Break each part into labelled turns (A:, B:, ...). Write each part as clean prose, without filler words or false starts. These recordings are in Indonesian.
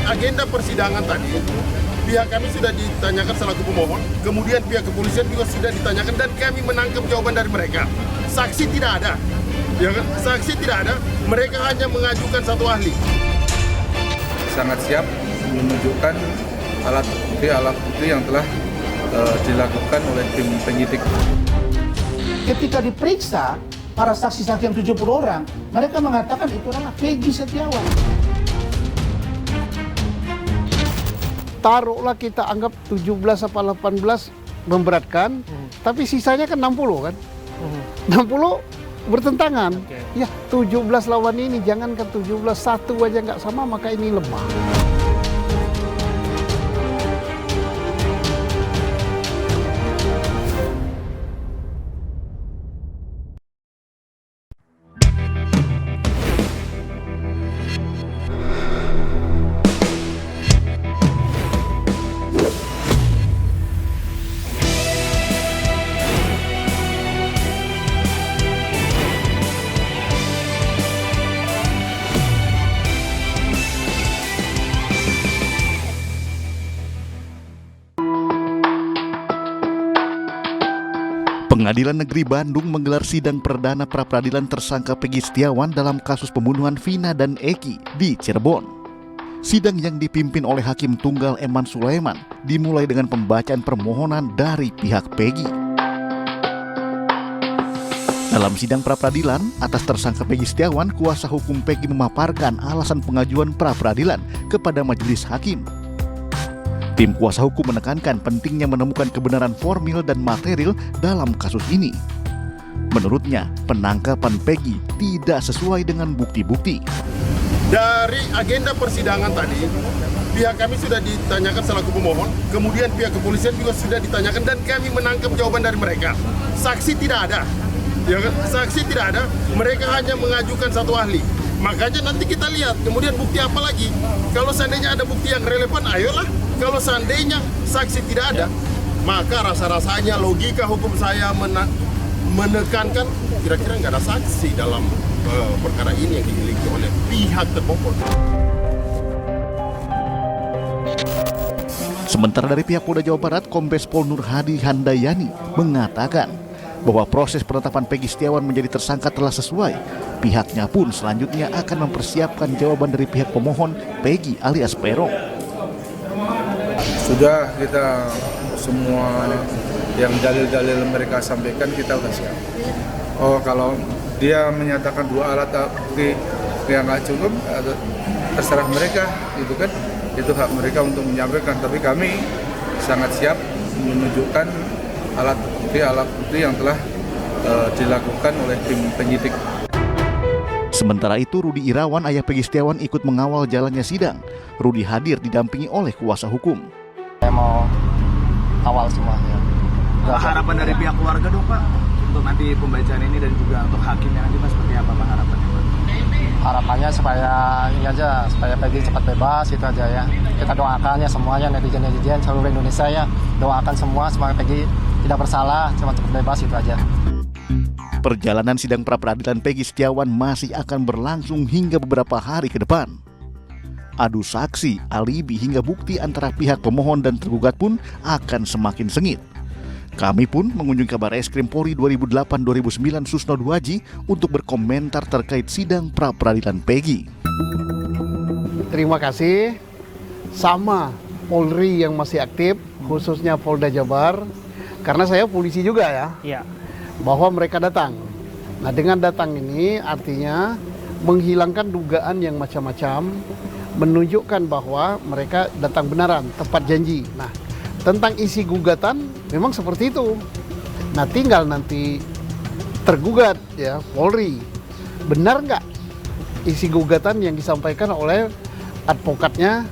A: agenda persidangan tadi, pihak kami sudah ditanyakan selaku pemohon, kemudian pihak kepolisian juga sudah ditanyakan dan kami menangkap jawaban dari mereka. Saksi tidak ada, ya kan? Saksi tidak ada, mereka hanya mengajukan satu ahli.
B: Sangat siap menunjukkan alat bukti yang telah dilakukan oleh tim penyidik.
C: Ketika diperiksa, para saksi-saksi yang 70 orang, mereka mengatakan itu adalah Peggy Setiawan. Taruhlah kita anggap 17 atau 18 memberatkan, tapi sisanya kan 60 kan? 60 bertentangan. Ya 17 lawan ini, jangankan 17, satu aja nggak sama, maka ini lemah.
D: Pengadilan Negeri Bandung menggelar sidang perdana pra-peradilan tersangka Peggy Setiawan dalam kasus pembunuhan Vina dan Eki di Cirebon. Sidang yang dipimpin oleh Hakim Tunggal Eman Sulaiman dimulai dengan pembacaan permohonan dari pihak Peggy. Dalam sidang pra-peradilan atas tersangka Peggy Setiawan, kuasa hukum Peggy memaparkan alasan pengajuan pra-peradilan kepada majelis hakim. Tim kuasa hukum menekankan pentingnya menemukan kebenaran formil dan material dalam kasus ini. Menurutnya, penangkapan Peggy tidak sesuai dengan bukti-bukti.
A: Dari agenda persidangan tadi, pihak kami sudah ditanyakan selaku pemohon, kemudian pihak kepolisian juga sudah ditanyakan dan kami menangkap jawaban dari mereka. Saksi tidak ada, ya kan? Saksi tidak ada, mereka hanya mengajukan satu ahli. Makanya nanti kita lihat, kemudian bukti apa lagi. Kalau seandainya ada bukti yang relevan, ayolah. Kalau seandainya saksi tidak ada, maka rasa-rasanya logika hukum saya menekankan kira-kira nggak ada saksi dalam perkara ini yang dimiliki oleh pihak termohon.
D: Sementara dari pihak Polda Jawa Barat, Kombes Pol Nur Hadi Handayani mengatakan bahwa proses penetapan Peggy Setiawan menjadi tersangka telah sesuai. Pihaknya pun selanjutnya akan mempersiapkan jawaban dari pihak pemohon Peggy alias Peron.
B: Sudah kita semua yang dalil-dalil mereka sampaikan kita sudah siap. Oh, kalau dia menyatakan dua alat bukti yang nggak cukup, terserah mereka, gitu kan? Itu hak mereka untuk menyampaikan. Tapi kami sangat siap menunjukkan alat bukti yang telah dilakukan oleh tim penyidik.
D: Sementara itu, Rudi Irawan, ayah Peggy Setiawan, ikut mengawal jalannya sidang. Rudi hadir didampingi oleh kuasa hukum.
E: Saya mau awal semuanya.
F: Harapan dari pihak keluarga dong Pak, untuk nanti pembacaan ini dan juga untuk hakimnya nanti Pak, seperti apa Pak harapannya Pak?
E: Harapannya supaya ini aja, supaya Peggy cepat bebas, itu aja ya. Kita doakannya semuanya, netizen seluruh Indonesia ya, doakan semua supaya Peggy tidak bersalah, cepat bebas, itu aja.
D: Perjalanan sidang pra-peradilan Peggy Setiawan masih akan berlangsung hingga beberapa hari ke depan. Adu saksi, alibi hingga bukti antara pihak pemohon dan tergugat pun akan semakin sengit. Kami pun mengunjungi Kabareskrim Polri 2008-2009 Susno Duaji untuk berkomentar terkait sidang pra-peradilan Peggy.
C: Terima kasih. Sama Polri yang masih aktif, khususnya Polda Jabar, karena saya polisi juga ya.
F: Iya.
C: Bahwa mereka datang. Nah, dengan datang ini artinya menghilangkan dugaan yang macam-macam, menunjukkan bahwa mereka datang benaran, tepat janji. Nah, tentang isi gugatan memang seperti itu. Nah, tinggal nanti tergugat ya Polri, benar nggak isi gugatan yang disampaikan oleh advokatnya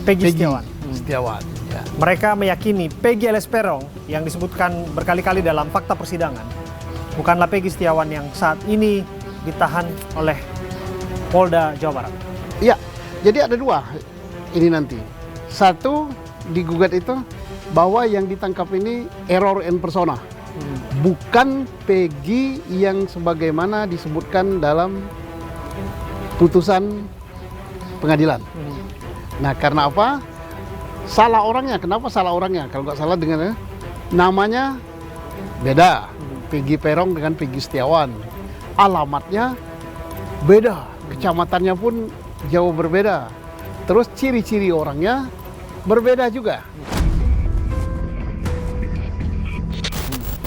G: Peggy Setiawan.
C: Ya.
G: Mereka meyakini Peggy alias Peron yang disebutkan berkali-kali dalam fakta persidangan bukanlah Peggy Setiawan yang saat ini ditahan oleh Polda Jawa Barat.
C: Iya, jadi ada dua ini nanti. Satu, digugat itu bahwa yang ditangkap ini error in persona. Bukan Peggy yang sebagaimana disebutkan dalam putusan pengadilan. Nah, karena apa? Salah orangnya. Kenapa salah orangnya? Kalau nggak salah dengar namanya beda. Peggy Peron dengan Peggy Setiawan. Alamatnya beda. Kecamatannya pun jauh berbeda. Terus ciri-ciri orangnya berbeda juga.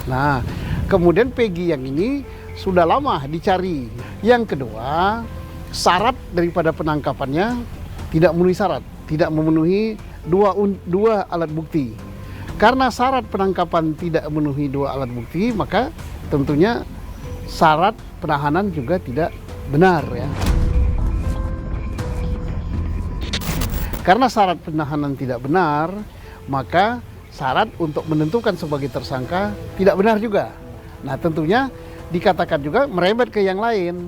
C: Nah, kemudian Peggy yang ini sudah lama dicari. Yang kedua, syarat daripada penangkapannya tidak memenuhi syarat, tidak memenuhi dua alat bukti. Karena syarat penangkapan tidak memenuhi dua alat bukti, maka tentunya syarat penahanan juga tidak benar ya. Karena syarat penahanan tidak benar, maka syarat untuk menentukan sebagai tersangka tidak benar juga. Nah, tentunya dikatakan juga merembet ke yang lain.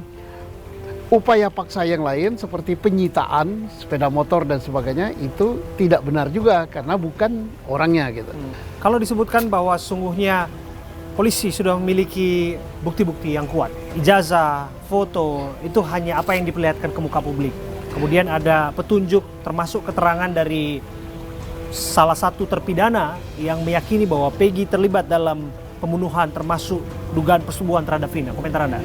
C: Upaya paksa yang lain seperti penyitaan sepeda motor dan sebagainya itu tidak benar juga karena bukan orangnya gitu.
G: Kalau disebutkan bahwa sungguhnya polisi sudah memiliki bukti-bukti yang kuat, ijazah, foto, itu hanya apa yang diperlihatkan ke muka publik. Kemudian ada petunjuk termasuk keterangan dari salah satu terpidana yang meyakini bahwa Peggy terlibat dalam pembunuhan termasuk dugaan persetubuhan terhadap Vina. Komentar Anda?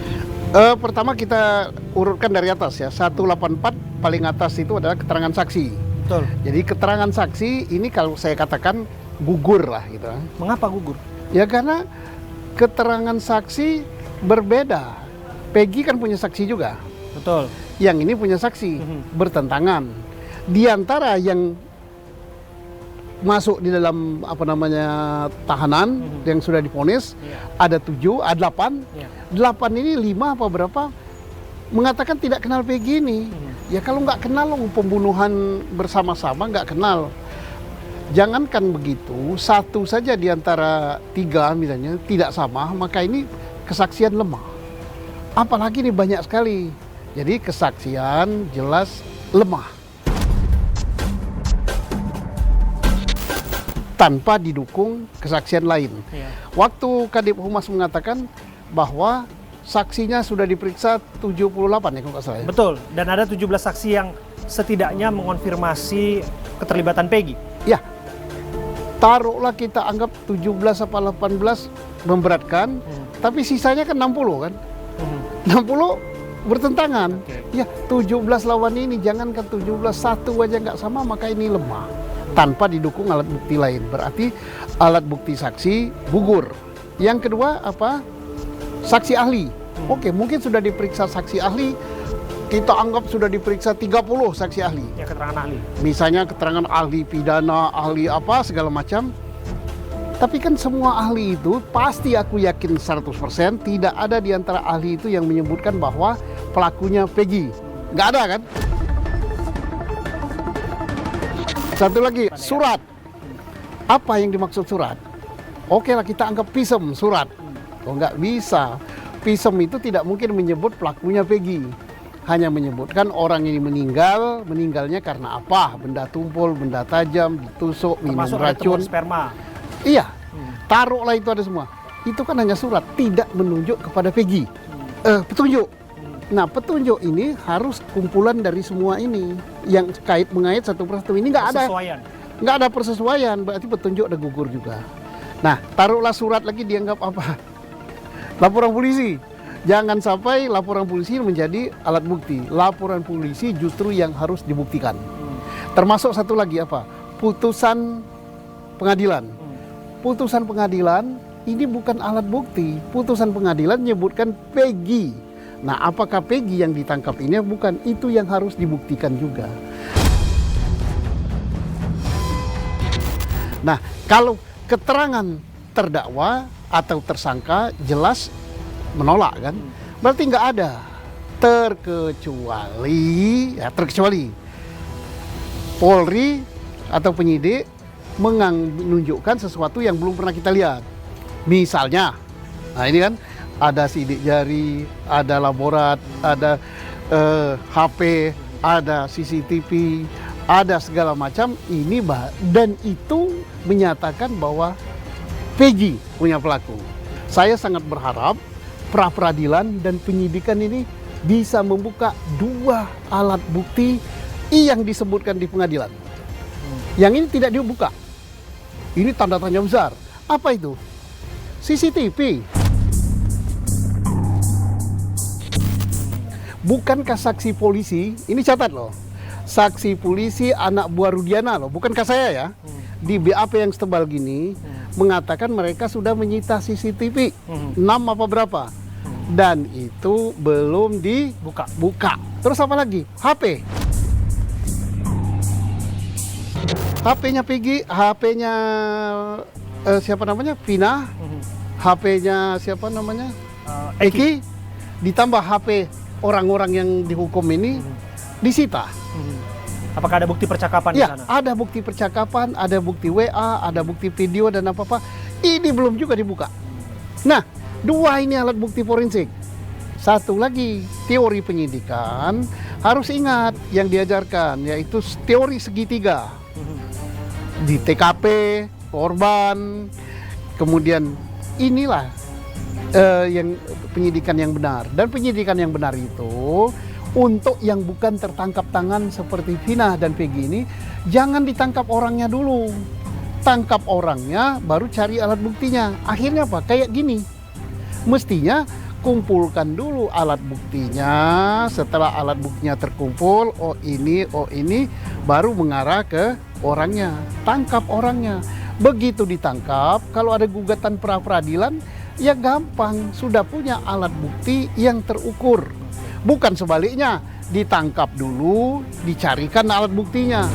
C: Pertama kita urutkan dari atas ya. 184 paling atas itu adalah keterangan saksi.
G: Betul.
C: Jadi keterangan saksi ini kalau saya katakan gugur lah gitu.
G: Mengapa gugur?
C: Ya karena keterangan saksi berbeda. Peggy kan punya saksi juga.
G: Betul.
C: Yang ini punya saksi bertentangan. Di antara yang masuk di dalam tahanan yang sudah divonis ada 7, ada 8. 8 ini 5 apa berapa mengatakan tidak kenal Peggy ini. Ya kalau nggak kenal pembunuhan bersama-sama nggak kenal. Jangankan begitu, satu saja di antara 3 misalnya tidak sama, maka ini kesaksian lemah. Apalagi ini banyak sekali. Jadi kesaksian jelas lemah. Tanpa didukung kesaksian lain. Waktu Kadip Humas mengatakan bahwa saksinya sudah diperiksa 78 ya kalau nggak salah ya?
G: Betul, dan ada 17 saksi yang setidaknya mengonfirmasi keterlibatan Peggy.
C: Ya, taruhlah kita anggap 17 apa 18 memberatkan, tapi sisanya kan 60 kan? 60 bertentangan. Ya, 17 lawan ini, jangankan 17, satu aja nggak sama, maka ini lemah. Tanpa didukung alat bukti lain, berarti alat bukti saksi gugur. Yang kedua apa? Saksi ahli. Oke, mungkin sudah diperiksa saksi ahli, kita anggap sudah diperiksa 30 saksi ahli.
G: Ya, keterangan ahli.
C: Misalnya keterangan ahli pidana, ahli apa segala macam. Tapi kan semua ahli itu pasti aku yakin 100% tidak ada di antara ahli itu yang menyebutkan bahwa pelakunya Peggy. Nggak ada kan? Satu lagi, surat. Apa yang dimaksud surat? Oke lah kita anggap pisem surat. Oh nggak bisa. Pisem itu tidak mungkin menyebut pelakunya Peggy. Hanya menyebutkan orang ini meninggal, meninggalnya karena apa? Benda tumpul, benda tajam, ditusuk, minum
G: Termasuk ada
C: racun.
G: temuan sperma.
C: Iya, taruhlah itu ada semua. Itu kan hanya surat, tidak menunjuk kepada Peggy. Petunjuk. Nah, petunjuk ini harus kumpulan dari semua ini yang mengait satu persatu. Ini nggak ada. Nggak ada persesuaian, berarti petunjuk ada gugur juga. Nah, taruhlah surat lagi dianggap apa? Laporan polisi. Jangan sampai laporan polisi menjadi alat bukti. Laporan polisi justru yang harus dibuktikan. Termasuk satu lagi apa? Putusan pengadilan. Putusan pengadilan ini bukan alat bukti. Putusan pengadilan menyebutkan Peggy. Nah, apakah Peggy yang ditangkap ini? Bukan, itu yang harus dibuktikan juga. Nah, kalau keterangan terdakwa atau tersangka jelas menolak kan, berarti nggak ada. Terkecuali Polri atau penyidik menunjukkan sesuatu yang belum pernah kita lihat. Misalnya, nah ini kan ada sidik jari, ada laborat, ada HP, ada CCTV, ada segala macam. Ini dan itu menyatakan bahwa Peggy punya pelaku. Saya sangat berharap pra-peradilan dan penyidikan ini bisa membuka 2 alat bukti yang disebutkan di pengadilan. Yang ini tidak dibuka. Ini tanda tanya besar. Apa itu? CCTV. Bukankah saksi polisi, ini catat loh, saksi polisi anak buah Rudiana loh, bukankah saya ya, di BAP yang setebal gini, mengatakan mereka sudah menyita CCTV, 6 apa berapa, dan itu belum dibuka. Terus apa lagi? HP. HP-nya Peggy, HP-nya siapa namanya? Vina, HP-nya siapa namanya? Eki, ditambah HP orang-orang yang dihukum ini disita.
G: Apakah ada bukti percakapan di
C: Ya,
G: sana?
C: ada bukti percakapan, ada bukti WA, ada bukti video dan apa-apa. Ini belum juga dibuka. Nah, 2 ini alat bukti forensik. Satu lagi, teori penyidikan harus ingat yang diajarkan, yaitu teori segitiga. Di TKP, korban, kemudian inilah yang penyidikan yang benar. Dan penyidikan yang benar itu untuk yang bukan tertangkap tangan seperti Vina dan Peggy ini, jangan ditangkap orangnya dulu. Tangkap orangnya, baru cari alat buktinya. Akhirnya apa? Kayak gini. Mestinya kumpulkan dulu alat buktinya. Setelah alat buktinya terkumpul, oh ini, baru mengarah ke orangnya. Tangkap orangnya. Begitu ditangkap, kalau ada gugatan pra-peradilan, ya gampang, sudah punya alat bukti yang terukur. Bukan sebaliknya, ditangkap dulu, dicarikan alat buktinya.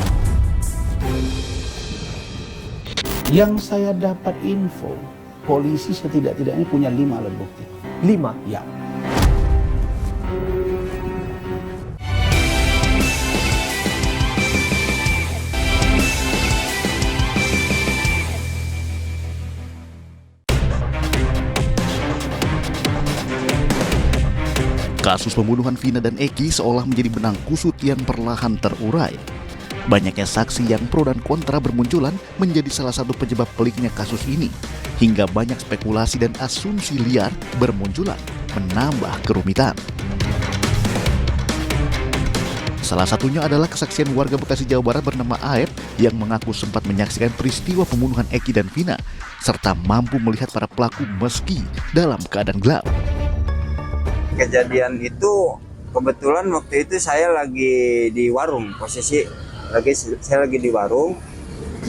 H: Yang saya dapat info, polisi setidak-tidaknya punya 5 alat bukti.
G: 5?
H: Ya.
D: Kasus pembunuhan Vina dan Eki seolah menjadi benang kusut yang perlahan terurai. Banyaknya saksi yang pro dan kontra bermunculan menjadi salah satu penyebab peliknya kasus ini. Hingga banyak spekulasi dan asumsi liar bermunculan, menambah kerumitan. Salah satunya adalah kesaksian warga Bekasi, Jawa Barat bernama Aep yang mengaku sempat menyaksikan peristiwa pembunuhan Eki dan Vina, serta mampu melihat para pelaku meski dalam keadaan gelap.
I: Kejadian itu kebetulan waktu itu saya lagi di warung, saya lagi di warung,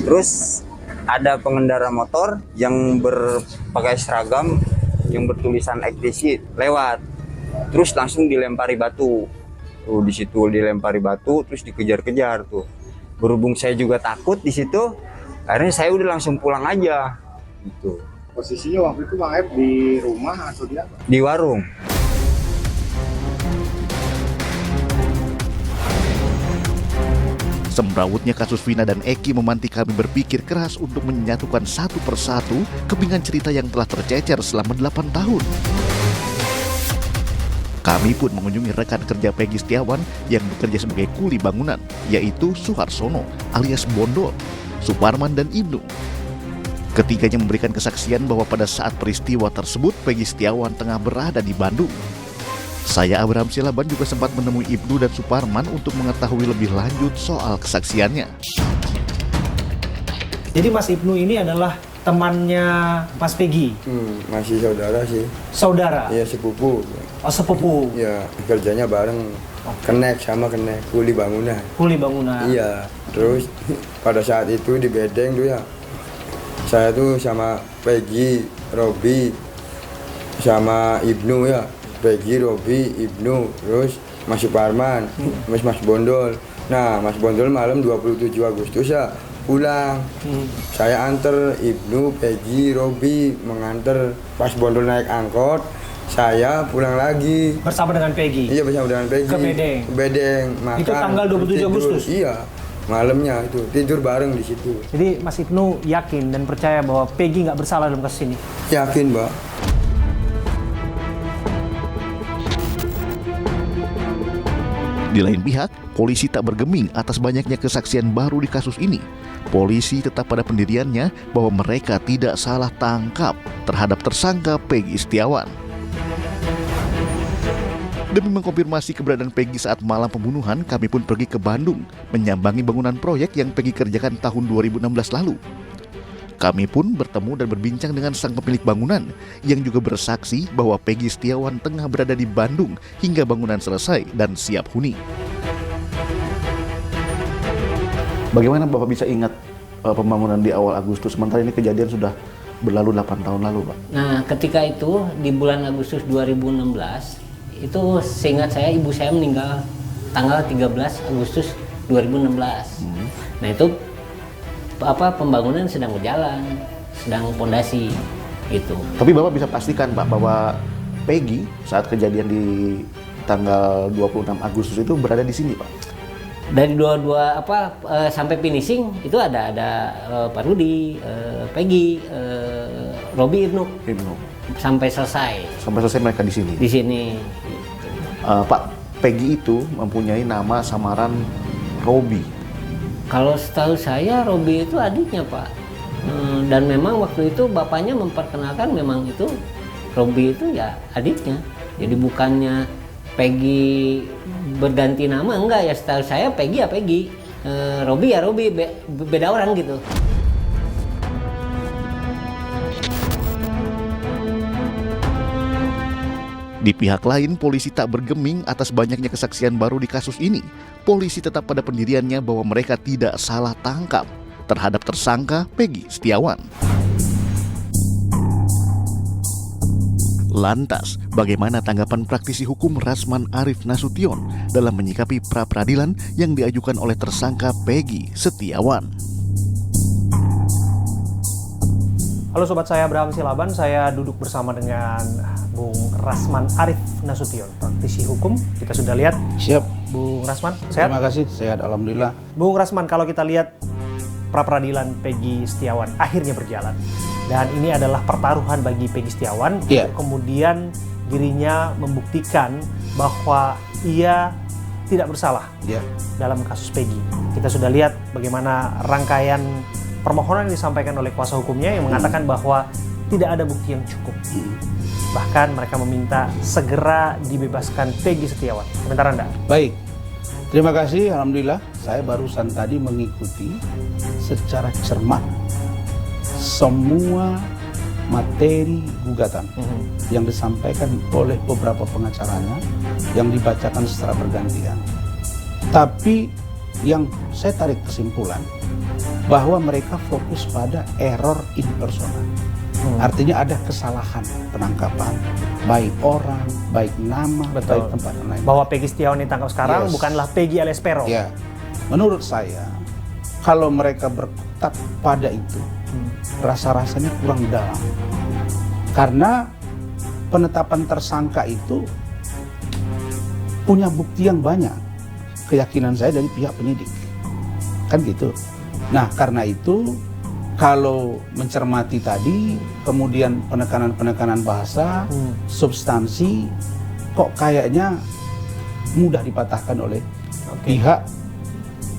I: terus ada pengendara motor yang berpakai seragam yang bertulisan ekdisi lewat, terus langsung dilempari batu. Tuh di situ dilempari batu, terus dikejar-kejar tuh. Berhubung saya juga takut di situ, akhirnya saya udah langsung pulang aja. Gitu.
J: Posisinya waktu itu Bang Aep di rumah atau di apa?
I: Di warung.
D: Semrawutnya kasus Vina dan Eki memantik kami berpikir keras untuk menyatukan satu persatu kepingan cerita yang telah tercecer selama 8 tahun. Kami pun mengunjungi rekan kerja Peggy Setiawan yang bekerja sebagai kuli bangunan, yaitu Suharsono alias Bondol, Suparman, dan Ibnu. Ketiganya memberikan kesaksian bahwa pada saat peristiwa tersebut Peggy Setiawan tengah berada di Bandung. Saya, Abraham Silaban, juga sempat menemui Ibnu dan Suparman untuk mengetahui lebih lanjut soal kesaksiannya.
G: Jadi Mas Ibnu ini adalah temannya Mas Peggy?
K: Masih saudara sih.
G: Saudara?
K: Iya, sepupu.
G: Oh, sepupu?
K: Iya, kerjanya bareng. Kenek sama kenek, kuli bangunan.
G: Kuli bangunan?
K: Iya, terus pada saat itu di Bedeng tuh ya, saya tuh sama Peggy, Robi, sama Ibnu ya. Peggy, Robi, Ibnu, terus Mas Suparman, Mas Bondol. Nah, Mas Bondol malam 27 Agustus ya pulang. Saya anter Ibnu, Peggy, Robi menganter. Pas Bondol naik angkot, saya pulang lagi.
G: Bersama dengan Peggy?
K: Iya, bersama dengan Peggy.
G: Ke Bedeng?
K: Ke Bedeng, makan.
G: Itu tanggal 27
K: tidur.
G: Agustus?
K: Iya, malamnya itu tidur bareng di situ.
G: Jadi Mas Ibnu yakin dan percaya bahwa Peggy nggak bersalah dalam kasus ini?
K: Yakin, Mbak.
D: Di lain pihak, polisi tak bergeming atas banyaknya kesaksian baru di kasus ini. Polisi tetap pada pendiriannya bahwa mereka tidak salah tangkap terhadap tersangka Peggy Setiawan. Demi mengkonfirmasi keberadaan Peggy saat malam pembunuhan, kami pun pergi ke Bandung, menyambangi bangunan proyek yang Peggy kerjakan tahun 2016 lalu. Kami pun bertemu dan berbincang dengan sang pemilik bangunan, yang juga bersaksi bahwa Peggy Setiawan tengah berada di Bandung hingga bangunan selesai dan siap huni.
L: Bagaimana Bapak bisa ingat pembangunan di awal Agustus, sementara ini kejadian sudah berlalu 8 tahun lalu, Pak?
M: Nah, ketika itu di bulan Agustus 2016, itu seingat saya ibu saya meninggal tanggal 13 Agustus 2016. Nah, itu pembangunan sedang berjalan, sedang pondasi itu.
L: Tapi Bapak bisa pastikan, Pak, bahwa Peggy saat kejadian di tanggal 26 Agustus itu berada di sini, Pak?
M: Dari sampai finishing itu ada Pak Rudi, Peggy, Robi, Ibnu. Sampai selesai
L: mereka di sini.
M: Di sini.
L: Pak, Peggy itu mempunyai nama samaran Robi.
M: Kalau setahu saya Robi itu adiknya, Pak. Dan memang waktu itu bapaknya memperkenalkan memang itu Robi itu ya adiknya. Jadi bukannya Peggy berganti nama, enggak ya, setahu saya Peggy ya Peggy. Robi ya Robi, beda orang gitu.
D: Di pihak lain, polisi tak bergeming atas banyaknya kesaksian baru di kasus ini. Polisi tetap pada pendiriannya bahwa mereka tidak salah tangkap terhadap tersangka Peggy Setiawan. Lantas, bagaimana tanggapan praktisi hukum Rasman Arif Nasution dalam menyikapi pra-peradilan yang diajukan oleh tersangka Peggy Setiawan?
G: Halo Sobat saya, Abraham Silaban. Saya duduk bersama dengan Bung Rasman Arif Nasution, praktisi hukum. Kita sudah lihat.
H: Siap.
G: Bung Rasman, sehat?
H: Terima kasih, sehat alhamdulillah.
G: Bung Rasman, kalau kita lihat pra-peradilan Peggy Setiawan akhirnya berjalan. Dan ini adalah pertaruhan bagi Peggy Setiawan.
H: Yeah.
G: Kemudian dirinya membuktikan bahwa ia tidak bersalah dalam kasus Peggy. Kita sudah lihat bagaimana rangkaian permohonan yang disampaikan oleh kuasa hukumnya yang mengatakan bahwa tidak ada bukti yang cukup. Bahkan mereka meminta segera dibebaskan Peggy Setiawan. Komentar Anda?
H: Baik, terima kasih. Alhamdulillah, saya barusan tadi mengikuti secara cermat semua materi gugatan yang disampaikan oleh beberapa pengacaranya yang dibacakan secara bergantian. Tapi yang saya tarik kesimpulan bahwa mereka fokus pada error in persona. Artinya ada kesalahan penangkapan, baik orang, baik nama, baik tempat lain.
G: Bahwa Peggy Setiawan ditangkap sekarang bukanlah Peggy alias Peron.
H: Ya, menurut saya kalau mereka berkutat pada itu, rasa-rasanya kurang dalam. Karena penetapan tersangka itu punya bukti yang banyak. Keyakinan saya dari pihak penyidik, kan gitu. Nah, karena itu kalau mencermati tadi, kemudian penekanan-penekanan bahasa, substansi, kok kayaknya mudah dipatahkan oleh pihak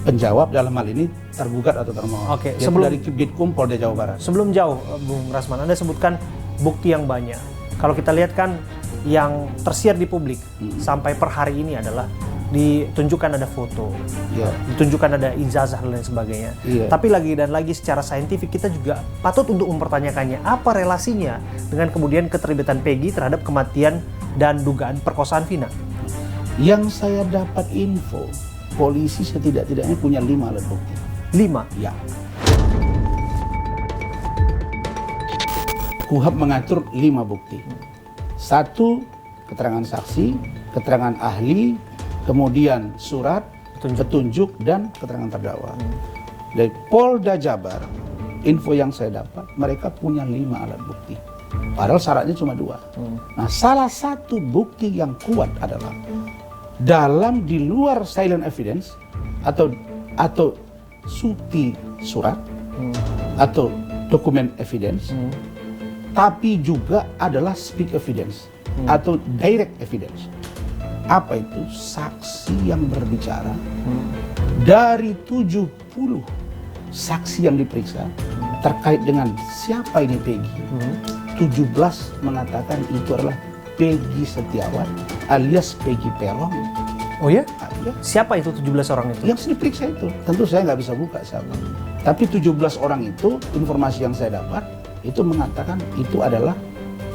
H: penjawab, dalam hal ini tergugat atau termohon.
G: Oke,
H: sebelum dari Kibditkum Polda Jawa Barat.
G: Sebelum jauh, Bung Rasman, Anda sebutkan bukti yang banyak. Kalau kita lihat kan yang tersiar di publik sampai per hari ini adalah ditunjukkan ada foto, ditunjukkan ada ijazah dan lain sebagainya. Tapi lagi dan lagi secara saintifik kita juga patut untuk mempertanyakannya apa relasinya dengan kemudian keterlibatan Peggy terhadap kematian dan dugaan perkosaan Vina.
H: Yang saya dapat info, polisi setidak-tidaknya punya 5 alat bukti.
G: 5?
H: Ya. KUHAP mengatur 5 bukti. 1, keterangan saksi, keterangan ahli, kemudian surat, petunjuk, dan keterangan terdakwa. Dari Polda Jabar, info yang saya dapat, mereka punya 5 alat bukti. Padahal syaratnya cuma 2. Nah, salah satu bukti yang kuat adalah dalam di luar silent evidence atau suti surat atau dokumen evidence, tapi juga adalah speak evidence atau direct evidence. Apa itu? Saksi yang berbicara. Dari 70 saksi yang diperiksa terkait dengan siapa ini Peggy, 17 mengatakan itu adalah Peggy Setiawan alias Peggy Peron.
G: Oh ya?
H: Ya.
G: Siapa itu 17 orang itu?
H: Yang diperiksa itu. Tentu saya nggak bisa buka siapa. Tapi 17 orang itu, informasi yang saya dapat, itu mengatakan itu adalah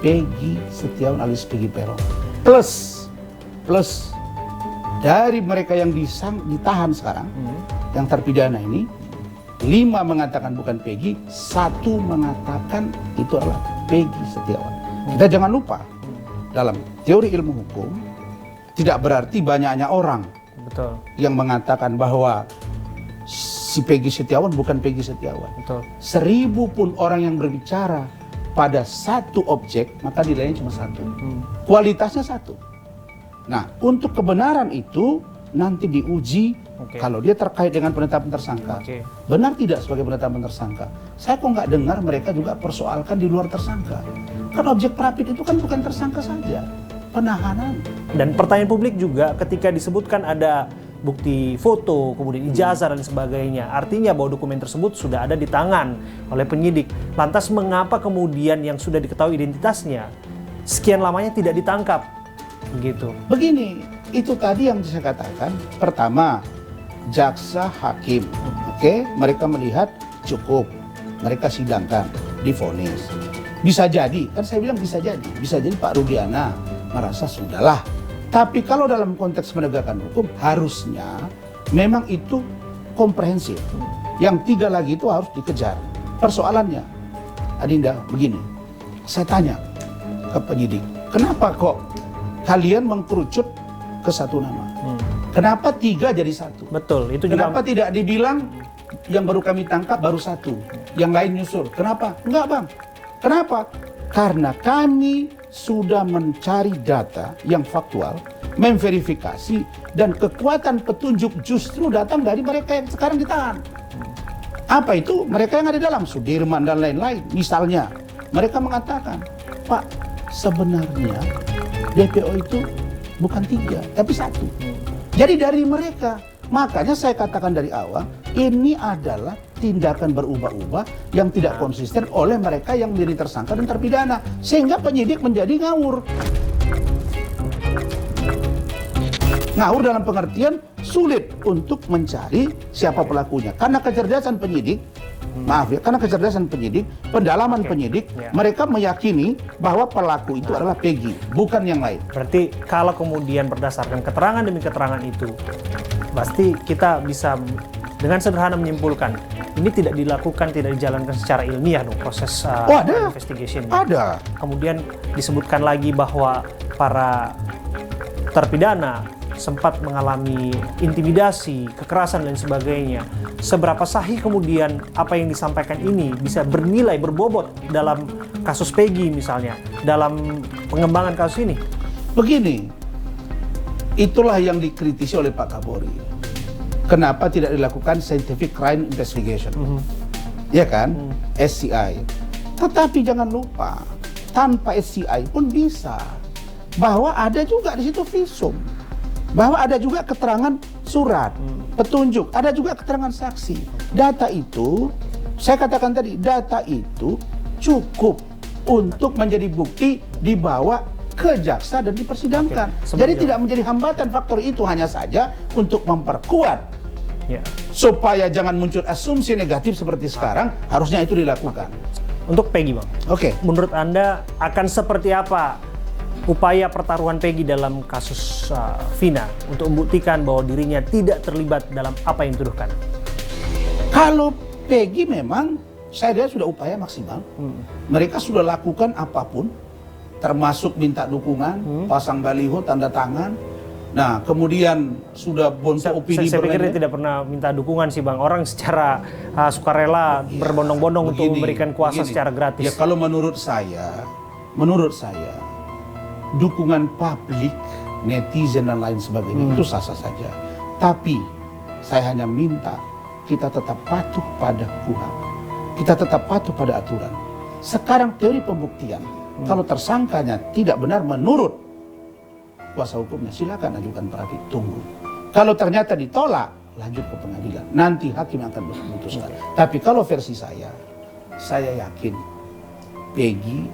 H: Peggy Setiawan alias Peggy Peron. Plus dari mereka yang ditahan sekarang, yang terpidana ini, 5 mengatakan bukan Peggy, 1 mengatakan itu adalah Peggy Setiawan. Kita jangan lupa, dalam teori ilmu hukum, tidak berarti banyaknya orang yang mengatakan bahwa si Peggy Setiawan bukan Peggy Setiawan. 1000 pun orang yang berbicara pada satu objek, maka nilainya cuma 1. Kualitasnya 1. Nah, untuk kebenaran itu nanti diuji kalau dia terkait dengan penetapan tersangka. Benar tidak sebagai penetapan tersangka? Saya kok nggak dengar mereka juga persoalkan di luar tersangka. Kan objek Prapit itu kan bukan tersangka saja, penahanan.
G: Dan pertanyaan publik juga ketika disebutkan ada bukti foto, kemudian ijazah dan sebagainya, artinya bahwa dokumen tersebut sudah ada di tangan oleh penyidik. Lantas mengapa kemudian yang sudah diketahui identitasnya sekian lamanya tidak ditangkap? Begitu.
H: Begini, itu tadi yang saya katakan. Pertama, jaksa hakim, mereka melihat cukup, mereka sidangkan, divonis. Bisa jadi, kan saya bilang bisa jadi Pak Rudiana merasa sudahlah. Tapi kalau dalam konteks penegakan hukum harusnya memang itu komprehensif. Yang 3 lagi itu harus dikejar. Persoalannya, Adinda, begini, saya tanya ke penyidik, kenapa kok kalian mengkerucut ke 1 nama? Kenapa 3 jadi 1?
G: Betul, itu juga.
H: Kenapa tidak dibilang yang baru kami tangkap baru 1, yang lain nyusul? Kenapa? Enggak, Bang. Kenapa? Karena kami sudah mencari data yang faktual, memverifikasi, dan kekuatan petunjuk justru datang dari mereka yang sekarang ditahan. Apa itu? Mereka yang ada di dalam, Sudirman dan lain-lain. Misalnya, mereka mengatakan, Pak, sebenarnya DPO itu bukan 3, tapi 1. Jadi dari mereka, makanya saya katakan dari awal, ini adalah tindakan berubah-ubah yang tidak konsisten oleh mereka yang menjadi tersangka dan terpidana. Sehingga penyidik menjadi ngawur. Ngawur dalam pengertian sulit untuk mencari siapa pelakunya. Karena kecerdasan penyidik, karena kecerdasan penyidik, pendalaman penyidik, mereka meyakini bahwa pelaku itu adalah Peggy, bukan yang lain.
G: Berarti kalau kemudian berdasarkan keterangan demi keterangan itu, pasti kita bisa dengan sederhana menyimpulkan ini tidak dilakukan, tidak dijalankan secara ilmiah dong proses investigation.
H: Ada.
G: Kemudian disebutkan lagi bahwa para terpidana sempat mengalami intimidasi, kekerasan dan sebagainya. Seberapa sahih kemudian apa yang disampaikan ini bisa bernilai, berbobot dalam kasus Peggy misalnya, dalam pengembangan kasus ini?
H: Begini, itulah yang dikritisi oleh Pak Kapolri. Kenapa tidak dilakukan Scientific Crime Investigation? Ya kan? SCI. Tetapi jangan lupa, tanpa SCI pun bisa. Bahwa ada juga di situ visum. Bahwa ada juga keterangan surat, petunjuk, ada juga keterangan saksi. Data itu, saya katakan tadi, data itu cukup untuk menjadi bukti dibawa ke jaksa dan dipersidangkan. Jadi tidak menjadi hambatan. Faktor itu hanya saja untuk memperkuat. Supaya jangan muncul asumsi negatif seperti sekarang, harusnya itu dilakukan.
G: Untuk Peggy, Bang. Menurut Anda akan seperti apa upaya pertaruhan Peggy dalam kasus Vina untuk membuktikan bahwa dirinya tidak terlibat dalam apa yang dituduhkan?
H: Kalau Peggy memang, saya lihat sudah upaya maksimal. Mereka sudah lakukan apapun, termasuk minta dukungan, pasang baliho, tanda tangan. Nah, kemudian sudah bonto opini.
G: Saya pikir dia tidak pernah minta dukungan sih, Bang. Orang secara sukarela berbondong-bondong untuk memberikan kuasa secara gratis.
H: Ya, kalau menurut saya, dukungan publik, netizen dan lain sebagainya itu sah-sah saja. Tapi saya hanya minta kita tetap patuh pada KUHP. Kita tetap patuh pada aturan. Sekarang teori pembuktian, kalau tersangkanya tidak benar menurut kuasa hukumnya, silakan ajukan Prapit, tunggu. Kalau ternyata ditolak, lanjut ke pengadilan. Nanti hakim akan memutuskan. Tapi kalau versi saya yakin Peggy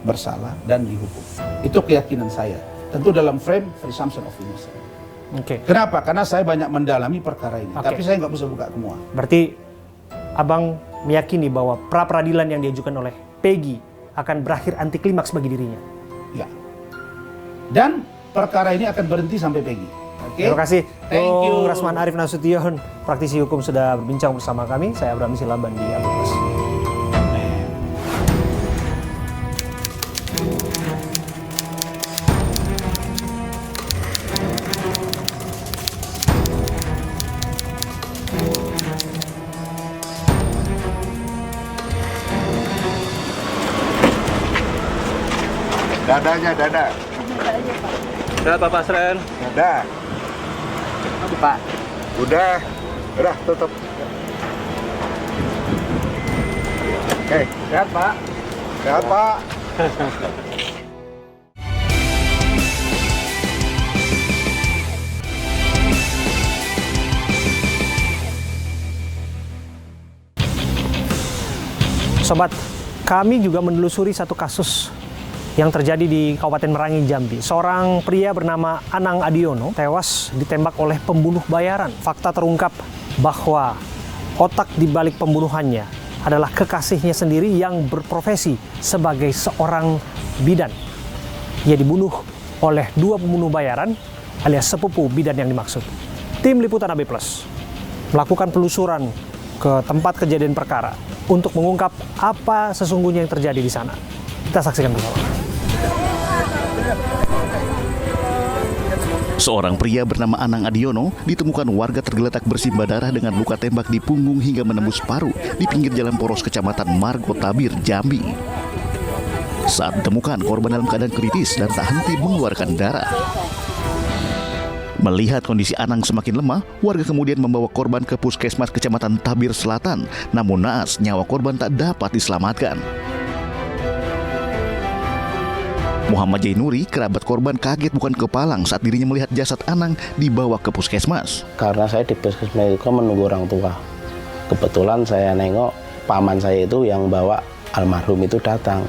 H: bersalah dan dihukum. Itu keyakinan saya. Tentu dalam frame presumption of innocence.
G: Oke.
H: Kenapa? Karena saya banyak mendalami perkara ini.
G: Oke.
H: Tapi saya nggak bisa buka semua.
G: Berarti Abang meyakini bahwa pra-peradilan yang diajukan oleh Peggy akan berakhir anti klimaks bagi dirinya.
H: Ya. Dan perkara ini akan berhenti sampai Peggy. Okay?
G: Terima kasih.
H: Thank you.
G: Rasman Arif Nasution, praktisi hukum, sudah berbincang bersama kami. Saya Abraham Silaban di Abus.
J: Dadanya, dada.
F: Udah Bapak Sren.
J: Dada.
F: Pak.
J: Udah tutup. Oke, sehat Pak. Sehat Pak.
G: Sobat, kami juga menelusuri satu kasus yang terjadi di Kabupaten Merangin, Jambi. Seorang pria bernama Anang Adiono tewas ditembak oleh pembunuh bayaran. Fakta terungkap bahwa otak di balik pembunuhannya adalah kekasihnya sendiri yang berprofesi sebagai seorang bidan. Ia dibunuh oleh dua pembunuh bayaran alias sepupu bidan yang dimaksud. Tim Liputan AB Plus melakukan penelusuran ke tempat kejadian perkara untuk mengungkap apa sesungguhnya yang terjadi di sana. Kita saksikan bersama.
D: Seorang pria bernama Anang Adiono ditemukan warga tergeletak bersimbah darah dengan luka tembak di punggung hingga menembus paru di pinggir jalan poros Kecamatan Margo Tabir, Jambi. Saat ditemukan, korban dalam keadaan kritis dan tak henti mengeluarkan darah. Melihat kondisi Anang semakin lemah, warga kemudian membawa korban ke Puskesmas Kecamatan Tabir Selatan. Namun naas, nyawa korban tak dapat diselamatkan. Muhammad Jainuri, kerabat korban, kaget bukan kepalang saat dirinya melihat jasad Anang dibawa ke puskesmas.
N: Karena saya di puskesmas itu menunggu orang tua. Kebetulan saya nengok paman saya itu yang bawa almarhum itu datang.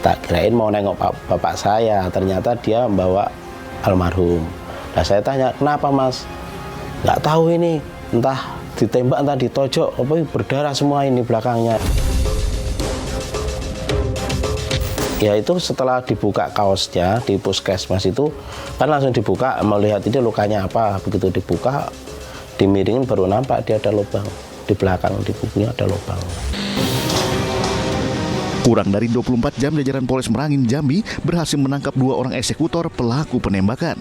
N: Tak kirain mau nengok bapak saya, ternyata dia membawa almarhum. Nah saya tanya, kenapa mas? Nggak tahu ini, entah ditembak, entah ditojok, berdarah semua ini belakangnya. Ya itu setelah dibuka kaosnya di puskesmas itu kan langsung dibuka, melihat ini lukanya apa. Begitu dibuka, dimiringin baru nampak dia ada lubang di belakang, di bukunya ada lubang.
D: Kurang dari 24 jam jajaran Polres Merangin, Jambi berhasil menangkap dua orang eksekutor pelaku penembakan.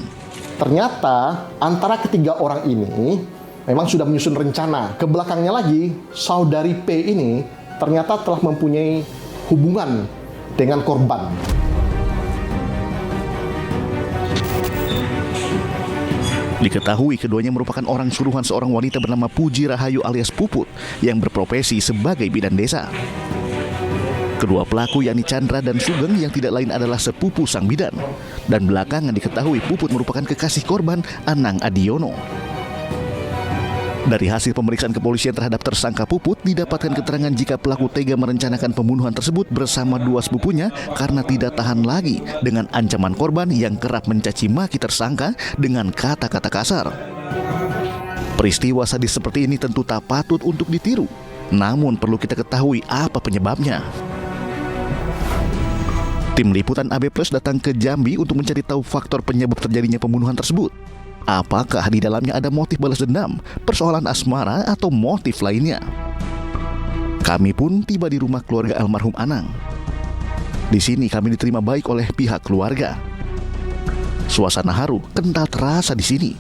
O: Ternyata antara ketiga orang ini memang sudah menyusun rencana. Ke belakangnya lagi, saudari P ini ternyata telah mempunyai hubungan dengan korban.
D: Diketahui keduanya merupakan orang suruhan seorang wanita bernama Puji Rahayu alias Puput yang berprofesi sebagai bidan desa. Kedua pelaku yakni Chandra dan Sugeng yang tidak lain adalah sepupu sang bidan. Dan belakangan diketahui Puput merupakan kekasih korban Anang Adiono. Dari hasil pemeriksaan kepolisian terhadap tersangka Puput, didapatkan keterangan jika pelaku tega merencanakan pembunuhan tersebut bersama dua sepupunya karena tidak tahan lagi dengan ancaman korban yang kerap mencaci maki tersangka dengan kata-kata kasar. Peristiwa sadis seperti ini tentu tak patut untuk ditiru, namun perlu kita ketahui apa penyebabnya. Tim Liputan AB Plus datang ke Jambi untuk mencari tahu faktor penyebab terjadinya pembunuhan tersebut. Apakah di dalamnya ada motif balas dendam, persoalan asmara, atau motif lainnya? Kami pun tiba di rumah keluarga almarhum Anang. Di sini kami diterima baik oleh pihak keluarga. Suasana haru kental terasa di sini.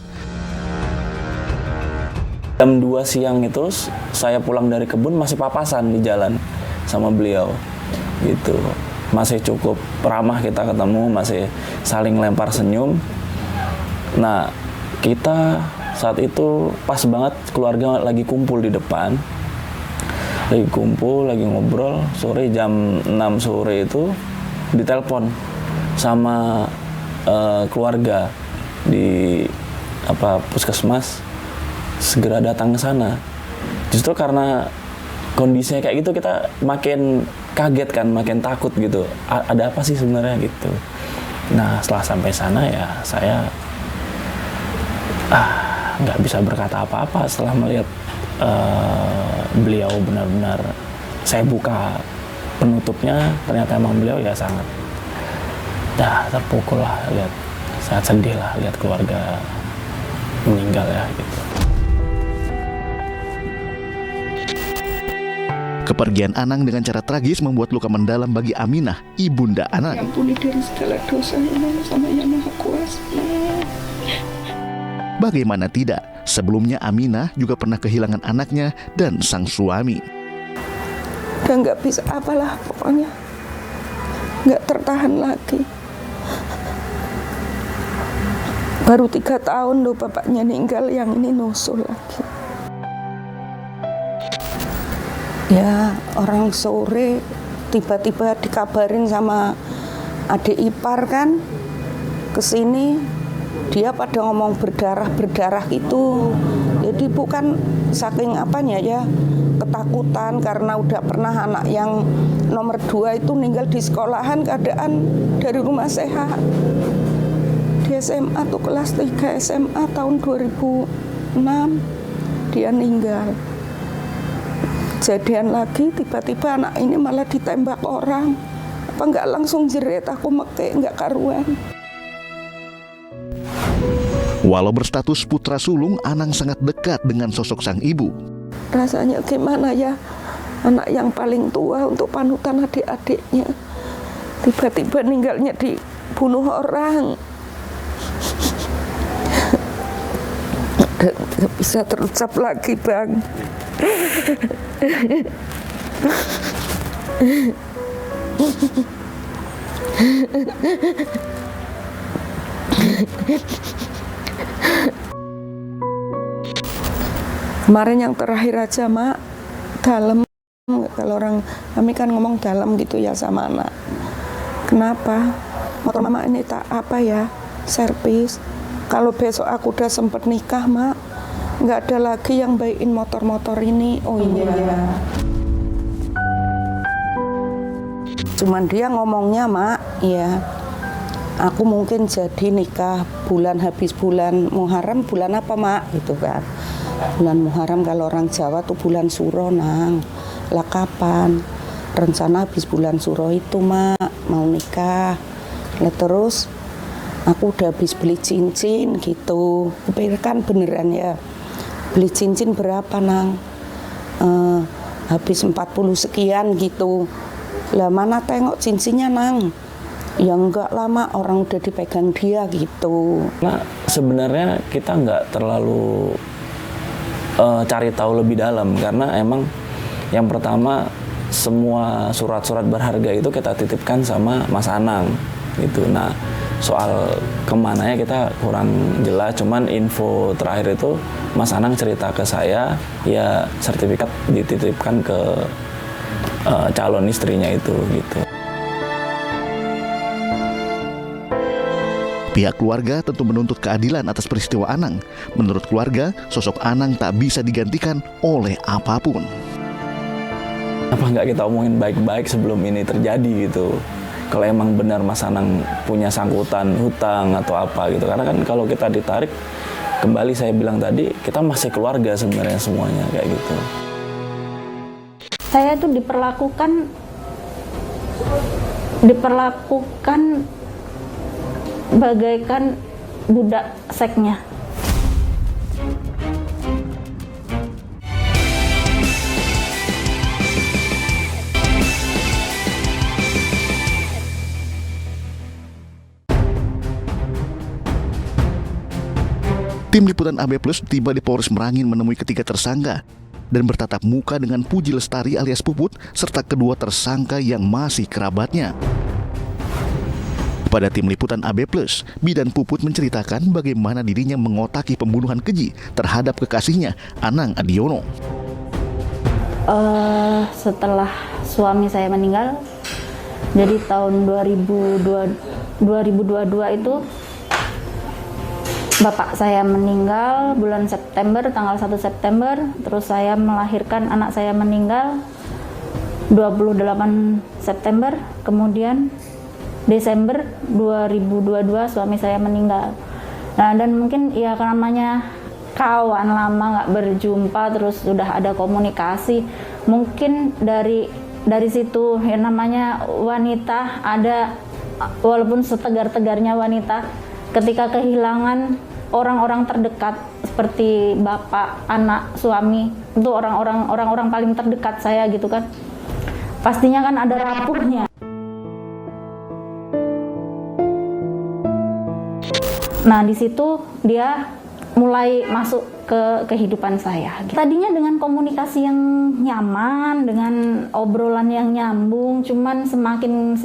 P: Jam 2 siang itu saya pulang dari kebun masih papasan di jalan sama beliau. Gitu. Masih cukup ramah kita ketemu, masih saling lempar senyum. Nah, kita saat itu pas banget keluarga lagi kumpul di depan. Lagi kumpul, lagi ngobrol. Sore jam 6 sore itu ditelepon sama keluarga di puskesmas segera datang ke sana. Justru karena kondisinya kayak gitu kita makin kaget kan, makin takut gitu. Ada apa sih sebenarnya gitu. Nah setelah sampai sana ya saya nggak bisa berkata apa-apa setelah melihat beliau benar-benar, saya buka penutupnya, ternyata emang beliau ya sangat terpukul lah, lihat, sangat sedih lah lihat keluarga meninggal ya gitu.
D: Kepergian Anang dengan cara tragis membuat luka mendalam bagi Aminah, ibunda Anang.
Q: Ampuni dari segala dosa sama Yang Maha Kuasa.
D: Bagaimana tidak, sebelumnya Aminah juga pernah kehilangan anaknya dan sang suami.
Q: Udah nggak bisa apalah pokoknya, nggak tertahan lagi. Baru 3 tahun loh bapaknya meninggal, yang ini nusul lagi. Ya orang sore tiba-tiba dikabarin sama adik ipar kan kesini, dia pada ngomong berdarah gitu. Jadi bukan saking apanya ya, ketakutan karena udah pernah anak yang nomor 2 itu meninggal di sekolahan, keadaan dari rumah sehat. Di SMA tuh kelas 3 SMA tahun 2006 dia meninggal. Kejadian lagi tiba-tiba anak ini malah ditembak orang. Apa nggak langsung jerit, aku mekek nggak karuan.
D: Walau berstatus putra sulung, Anang sangat dekat dengan sosok sang ibu.
Q: Rasanya gimana ya, anak yang paling tua untuk panutan adik-adiknya, tiba-tiba meninggalnya dibunuh orang. Nggak bisa terucap lagi, Bang. Kemarin yang terakhir aja, Mak, dalam, kalau orang kami kan ngomong dalam gitu ya sama anak. Kenapa? Motor Mama ini tak apa ya, servis. Kalau besok aku udah sempet nikah, Mak, nggak ada lagi yang baikin motor-motor ini. Oh iya. Cuman dia ngomongnya, Mak, ya aku mungkin jadi nikah habis bulan Muharram, bulan apa, Mak? Gitu kan. Bulan Muharram kalau orang Jawa tuh bulan Suro, Nang. Lah kapan? Rencana habis bulan Suro itu, Mak, mau nikah. Lah terus aku udah habis beli cincin gitu. Kan beneran ya. Beli cincin berapa, Nang? Habis 40 sekian gitu. Lah mana tengok cincinnya, Nang? Ya enggak lama, orang udah dipegang dia gitu.
P: Nah sebenarnya kita nggak terlalu cari tahu lebih dalam, karena emang yang pertama semua surat-surat berharga itu kita titipkan sama Mas Anang gitu. Nah soal kemananya kita kurang jelas, cuman info terakhir itu Mas Anang cerita ke saya ya sertifikat dititipkan ke calon istrinya itu gitu.
D: Pihak keluarga tentu menuntut keadilan atas peristiwa Anang. Menurut keluarga, sosok Anang tak bisa digantikan oleh apapun.
P: Apa nggak kita omongin baik-baik sebelum ini terjadi gitu? Kalau emang benar Mas Anang punya sangkutan hutang atau apa gitu. Karena kan kalau kita ditarik, kembali saya bilang tadi, kita masih keluarga sebenarnya semuanya kayak gitu.
R: Saya tuh diperlakukan bagaikan budak seksnya.
D: Tim Liputan AB Plus tiba di Polres Merangin menemui ketiga tersangka dan bertatap muka dengan Puji Lestari alias Puput serta kedua tersangka yang masih kerabatnya. Pada tim Liputan AB Plus, Bidan Puput menceritakan bagaimana dirinya mengotaki pembunuhan keji terhadap kekasihnya, Anang Adiono.
R: Setelah suami saya meninggal, jadi tahun 2022 itu Bapak saya meninggal bulan September, tanggal 1 September, terus saya melahirkan anak saya meninggal 28 September, kemudian Desember 2022 suami saya meninggal. Nah, dan mungkin ya namanya kawan lama nggak berjumpa, terus sudah ada komunikasi, mungkin dari situ ya namanya wanita ada, walaupun setegar-tegarnya wanita, ketika kehilangan orang-orang terdekat seperti bapak, anak, suami, itu orang-orang paling terdekat saya gitu kan, pastinya kan ada rapuhnya. Nah, di situ dia mulai masuk ke kehidupan saya. Tadinya dengan komunikasi yang nyaman, dengan obrolan yang nyambung, cuman semakin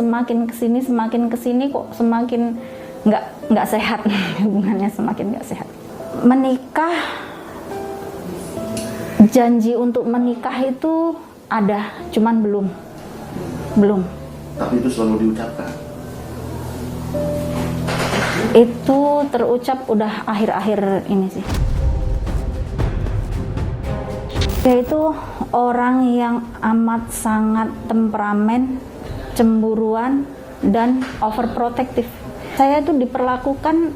R: kesini kok semakin nggak sehat, hubungannya semakin nggak sehat. Menikah, janji untuk menikah itu ada, cuman belum.
L: Tapi itu selalu diucapkan.
R: Itu terucap udah akhir-akhir ini sih. Dia itu orang yang amat sangat temperamen, cemburuan, dan overprotective. Saya itu diperlakukan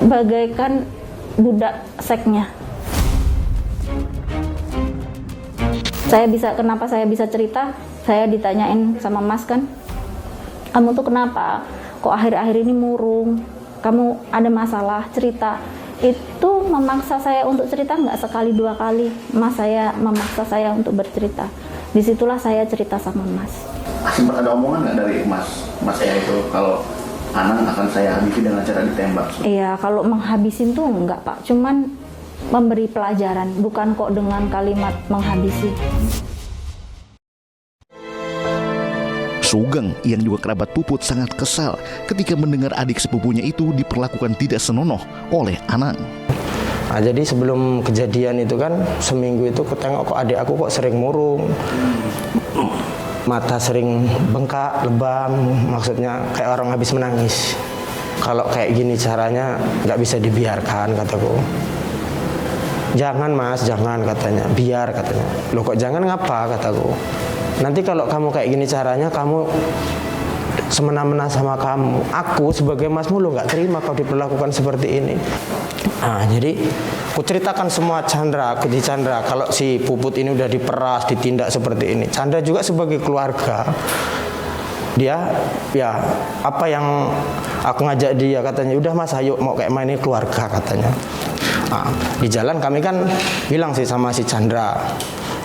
R: bagaikan budak seksnya. Kenapa saya bisa cerita? Saya ditanyain sama Mas kan, kamu tuh kenapa? Kok akhir-akhir ini murung? Kamu ada masalah? Cerita. Itu memaksa saya untuk cerita, nggak sekali dua kali. Mas saya memaksa saya untuk bercerita. Disitulah saya cerita sama Mas.
L: Sempat ada omongan nggak dari Mas saya itu kalau Anang akan saya habisi dengan cara ditembak?
R: Iya, kalau menghabisin tuh enggak Pak, cuman memberi pelajaran, bukan kok dengan kalimat menghabisi.
D: Sugeng yang juga kerabat Puput sangat kesal ketika mendengar adik sepupunya itu diperlakukan tidak senonoh oleh Anang.
S: Nah, jadi sebelum kejadian itu kan seminggu itu ketengok kok adik aku kok sering murung, mata sering bengkak, lebam, maksudnya kayak orang habis menangis. Kalau kayak gini caranya nggak bisa dibiarkan, kataku. Jangan Mas, jangan katanya, biar katanya. Loh kok jangan ngapa, kataku. Nanti kalau kamu kayak gini caranya, kamu semena-mena sama kamu. Aku sebagai masmu lo nggak terima kalau diperlakukan seperti ini. Nah, jadi aku ceritakan semua aku di Chandra kalau si Puput ini udah diperas, ditindak seperti ini. Chandra juga sebagai keluarga, dia ya apa yang aku ngajak dia, katanya udah Mas ayo mau kayak main ini keluarga katanya. Nah, di jalan kami kan bilang sih sama si Chandra,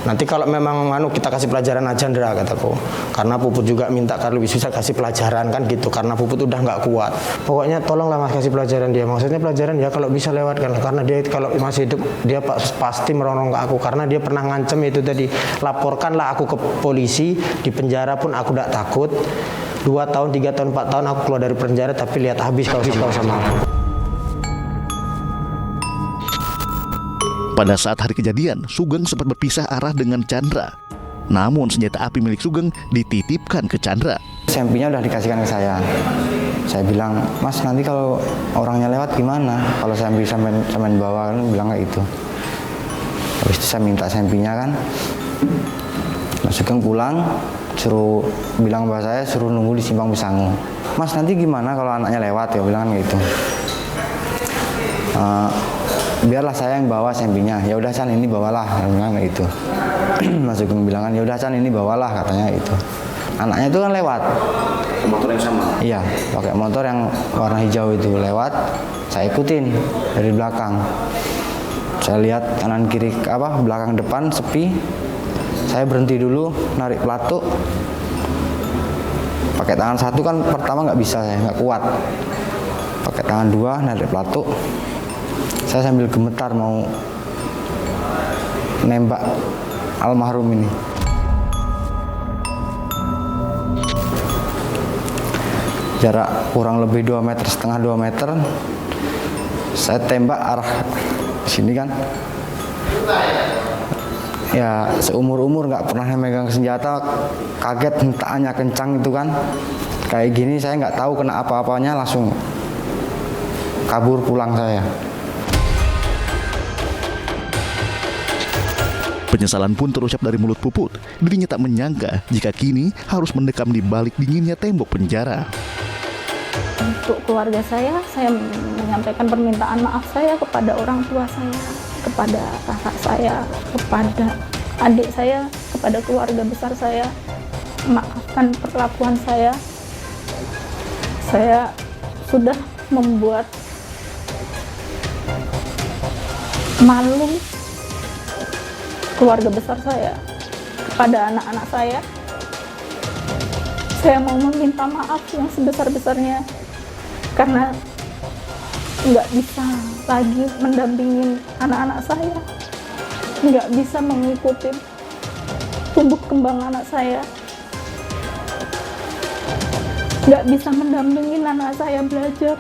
S: nanti kalau memang kita kasih pelajaran aja Chandra, kataku. Karena Puput juga minta kalau bisa kasih pelajaran kan gitu, karena Puput udah nggak kuat. Pokoknya tolonglah Mas kasih pelajaran dia. Maksudnya pelajaran ya kalau bisa lewatkan, karena dia kalau masih hidup dia pasti meronong ke aku, karena dia pernah ngancem itu tadi, laporkanlah aku ke polisi, di penjara pun aku tidak takut. 2 tahun, 3 tahun, 4 tahun aku keluar dari penjara, tapi lihat habis kau sama aku.
D: Pada saat hari kejadian, Sugeng sempat berpisah arah dengan Chandra. Namun senjata api milik Sugeng dititipkan ke Chandra.
S: Sempinya udah dikasihkan ke saya. Saya bilang, Mas nanti kalau orangnya lewat gimana? Kalau sempi sampean bawa, kan bilang kayak gitu. Habis itu saya minta sempinya kan. Mas Sugeng pulang, suruh bilang bahwa saya suruh nunggu di Simpang Pisangu. Mas nanti gimana kalau anaknya lewat, ya bilang kan gitu. Biarlah saya yang bawa sempinya. Ya udah Chan, ini bawalah, bilang gitu. Mas Sugeng bilang kan, ya udah Chan, ini bawalah, katanya itu. Anaknya itu kan lewat.
L: Motor yang sama?
S: Iya, pakai motor yang warna hijau itu lewat. Saya ikutin dari belakang. Saya lihat kanan kiri belakang depan sepi. Saya berhenti dulu, narik pelatuk. Pakai tangan satu kan pertama nggak bisa, saya nggak kuat. Pakai tangan dua, narik pelatuk. Saya sambil gemetar mau nembak almarhum ini. Jarak kurang lebih 2,5 meter, 2 meter. Saya tembak arah sini kan. Ya seumur-umur nggak pernah megang senjata, kaget hentakannya kencang itu kan.
T: Kayak gini saya nggak tahu kena apa-apanya, langsung kabur pulang saya.
D: Penyesalan pun terucap dari mulut Puput. Dirinya tak menyangka jika kini harus mendekam di balik dinginnya tembok penjara.
R: Untuk keluarga saya menyampaikan permintaan maaf saya kepada orang tua saya, kepada kakak saya, kepada adik saya, kepada keluarga besar saya. Maafkan perlakuan saya. Saya sudah membuat malu keluarga besar saya, kepada anak-anak saya. Saya mau meminta maaf yang sebesar-besarnya karena nggak bisa lagi mendampingi anak-anak saya, nggak bisa mengikuti tumbuh kembang anak saya, nggak bisa mendampingi anak saya belajar,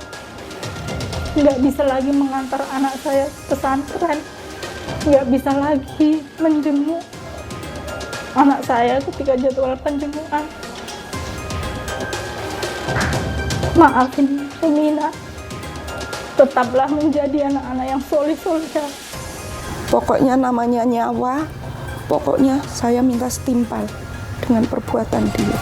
R: nggak bisa lagi mengantar anak saya ke pesantren, nggak bisa lagi menjenguk anak saya ketika jadwal penjengukan. Maafin Rumina, tetaplah menjadi anak-anak yang soleh-soleh.
Q: Pokoknya namanya nyawa, pokoknya saya minta setimpal dengan perbuatan dia.